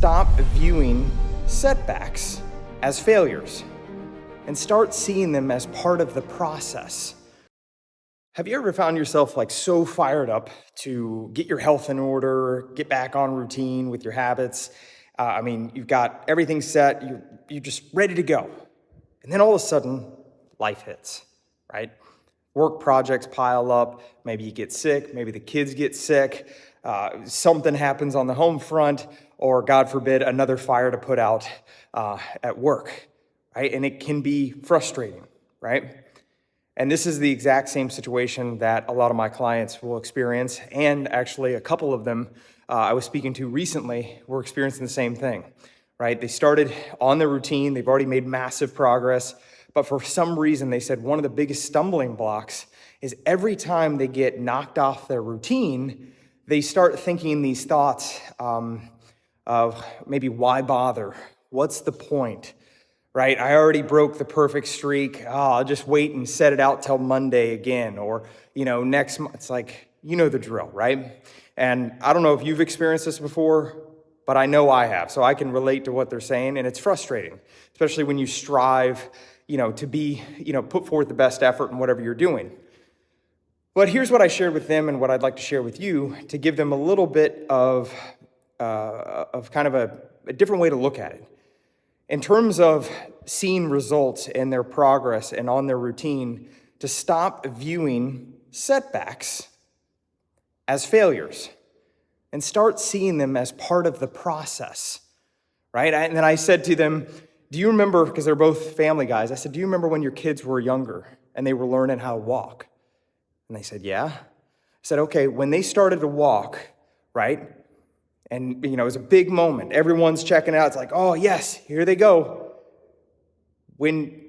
stop viewing setbacks as failures and start seeing them as part of the process. Have you ever found yourself so fired up to get your health in order, get back on routine with your habits? You've got everything set, you're just ready to go. And then all of a sudden, life hits, right? Work projects pile up, maybe you get sick, maybe the kids get sick, something happens on the home front, or God forbid, another fire to put out at work, right? And it can be frustrating, right? And this is the exact same situation that a lot of my clients will experience, and actually a couple of them I was speaking to recently were experiencing the same thing, right? They started on their routine, they've already made massive progress, but for some reason they said one of the biggest stumbling blocks is every time they get knocked off their routine, they start thinking these thoughts of maybe why bother? What's the point? Right? I already broke the perfect streak. I'll just wait and set it out till Monday again. Or, next month. It's the drill, right? And I don't know if you've experienced this before, but I know I have. So I can relate to what they're saying. And it's frustrating, especially when you strive, to be, put forth the best effort in whatever you're doing. But here's what I shared with them and what I'd like to share with you to give them a little bit of kind of a different way to look at it. In terms of seeing results in their progress and on their routine, to stop viewing setbacks as failures and start seeing them as part of the process, right? And then I said to them, do you remember, because they're both family guys, I said, do you remember when your kids were younger and they were learning how to walk? And they said, yeah. I said, okay, when they started to walk, right? And, it was a big moment. Everyone's checking out. It's like, oh, yes, here they go. When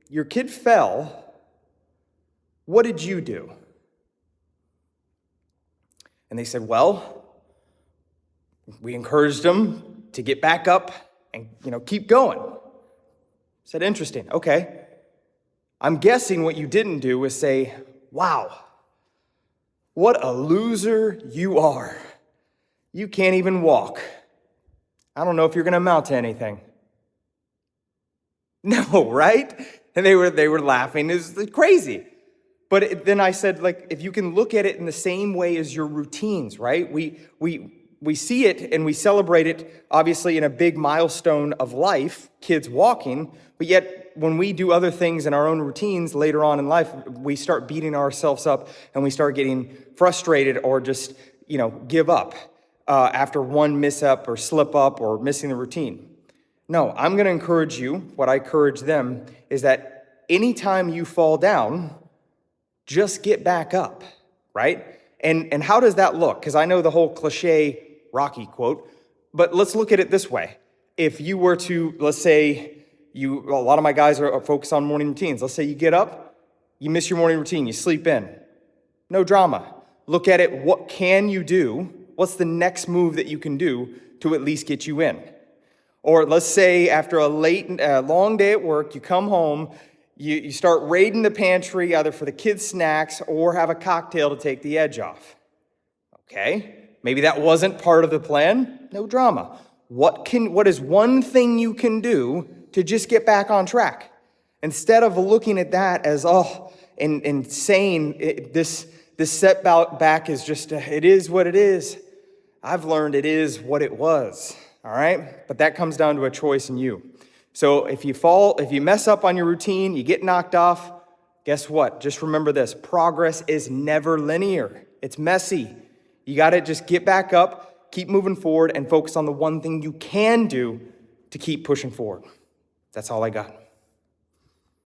your kid fell, what did you do? And they said, well, we encouraged them to get back up and, keep going. I said, interesting. Okay. I'm guessing what you didn't do was say, wow, what a loser you are. You can't even walk. I don't know if you're going to amount to anything. No, right? And they were laughing. It was crazy. But then I said, if you can look at it in the same way as your routines, right? We see it and we celebrate it, obviously, in a big milestone of life, kids walking. But yet, when we do other things in our own routines later on in life, we start beating ourselves up and we start getting frustrated or just, give up. After one mishap or slip up or missing the routine. No, I'm going to encourage you. What I encourage them is that anytime you fall down, just get back up, right? And how does that look? Because I know the whole cliche Rocky quote, but let's look at it this way. If you were to, let's say, a lot of my guys are focused on morning routines. Let's say you get up, you miss your morning routine, you sleep in. No drama. Look at it. What can you do? What's the next move that you can do to at least get you in? Or let's say after a long day at work, you come home, you start raiding the pantry either for the kids' snacks or have a cocktail to take the edge off. Okay, maybe that wasn't part of the plan. No drama. What is one thing you can do to just get back on track? Instead of looking at that as, and saying this setback is just, it is what it is. I've learned it is what it was, all right? But that comes down to a choice in you. So if you mess up on your routine, you get knocked off, guess what? Just remember this, progress is never linear. It's messy. You got to just get back up, keep moving forward, and focus on the one thing you can do to keep pushing forward. That's all I got.